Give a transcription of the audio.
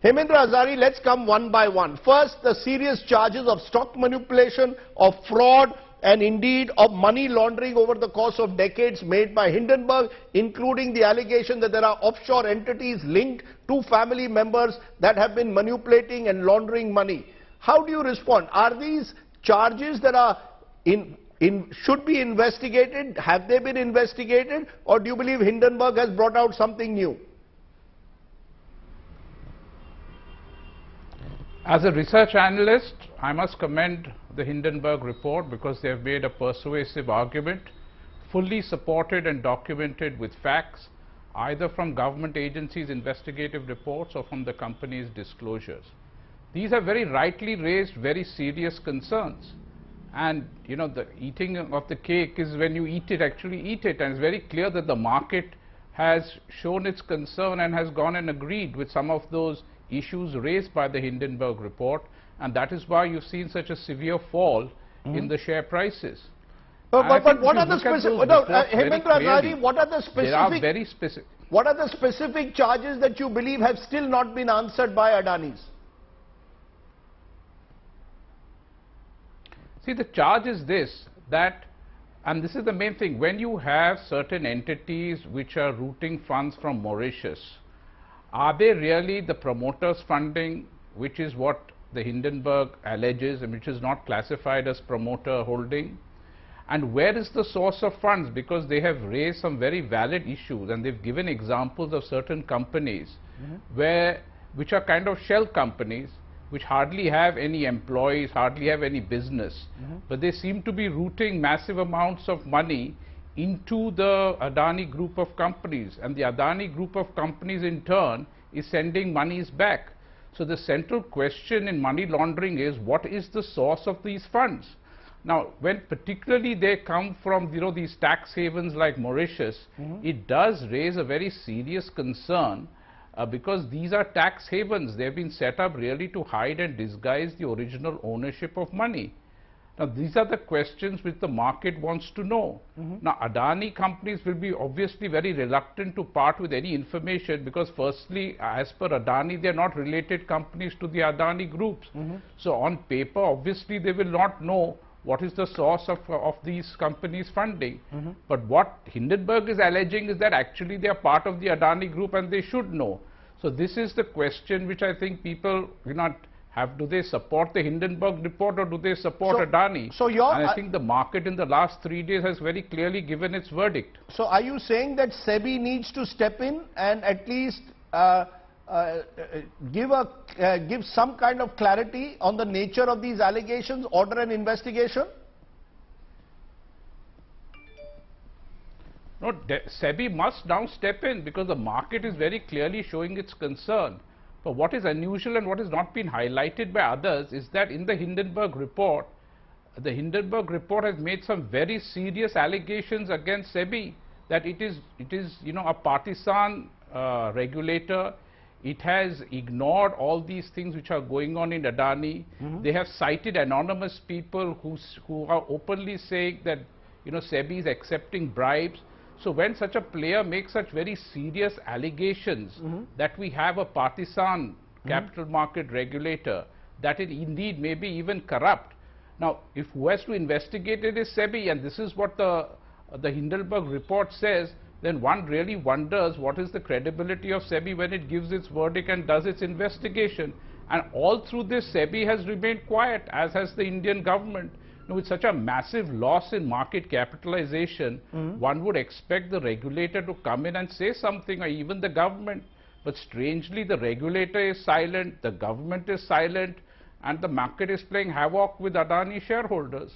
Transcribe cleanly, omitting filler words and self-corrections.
Hemendra Azari, let's come one by one. First, the serious charges of stock manipulation, of fraud, and indeed of money laundering over the course of decades made by Hindenburg, including the allegation that there are offshore entities linked to family members that have been manipulating and laundering money. How do you respond? Are these charges that are should be investigated? Have they been investigated? Or do you believe Hindenburg has brought out something new? As a research analyst, I must commend the Hindenburg report because they have made a persuasive argument, fully supported and documented with facts, either from government agencies' investigative reports or from the company's disclosures. These are very rightly raised, very serious concerns. And you know, the eating of the cake is when you actually eat it, and it's very clear that the market has shown its concern and has gone and agreed with some of those issues raised by the Hindenburg report, and that is why you've seen such a severe fall in the share prices. But what are the specific? Hemendra Azari, what are the specific? They are very specific. What are the specific charges that you believe have still not been answered by Adani's? See, the charge is this, that, and this is the main thing, when you have certain entities which are routing funds from Mauritius, are they really the promoters' funding, which is what the Hindenburg alleges and which is not classified as promoter holding? And where is the source of funds? Because they have raised some very valid issues, and they've given examples of certain companies which are kind of shell companies, which hardly have any employees, hardly have any business, but they seem to be routing massive amounts of money into the Adani Group of companies, and the Adani Group of companies in turn is sending monies back. So the central question in money laundering is, what is the source of these funds? Now, when particularly they come from, you know, these tax havens like Mauritius, it does raise a very serious concern because these are tax havens. They have been set up really to hide and disguise the original ownership of money. Now, these are the questions which the market wants to know. Now, Adani companies will be obviously very reluctant to part with any information because firstly, as per Adani, they are not related companies to the Adani groups. So, on paper, obviously, they will not know what is the source of these companies' funding. But what Hindenburg is alleging is that actually they are part of the Adani group and they should know. So, this is the question which I think people do not have. Do they support the Hindenburg report or do they support Adani? And I think the market in the last 3 days has very clearly given its verdict. So are you saying that SEBI needs to step in and at least give some kind of clarity on the nature of these allegations, order an investigation? No, SEBI must now step in because the market is very clearly showing its concern. But what is unusual and what has not been highlighted by others is that in the Hindenburg report has made some very serious allegations against SEBI, that it is you know, a partisan regulator. It has ignored all these things which are going on in Adani. They have cited anonymous people who are openly saying that, you know, SEBI is accepting bribes. So when such a player makes such very serious allegations that we have a partisan capital market regulator, that it indeed may be even corrupt. Now, if who has to investigate it is SEBI, and this is what the Hindenburg report says, then one really wonders what is the credibility of SEBI when it gives its verdict and does its investigation. And all through this, SEBI has remained quiet, as has the Indian government. With such a massive loss in market capitalization, one would expect the regulator to come in and say something, or even the government. But strangely, the regulator is silent, the government is silent, and the market is playing havoc with Adani shareholders.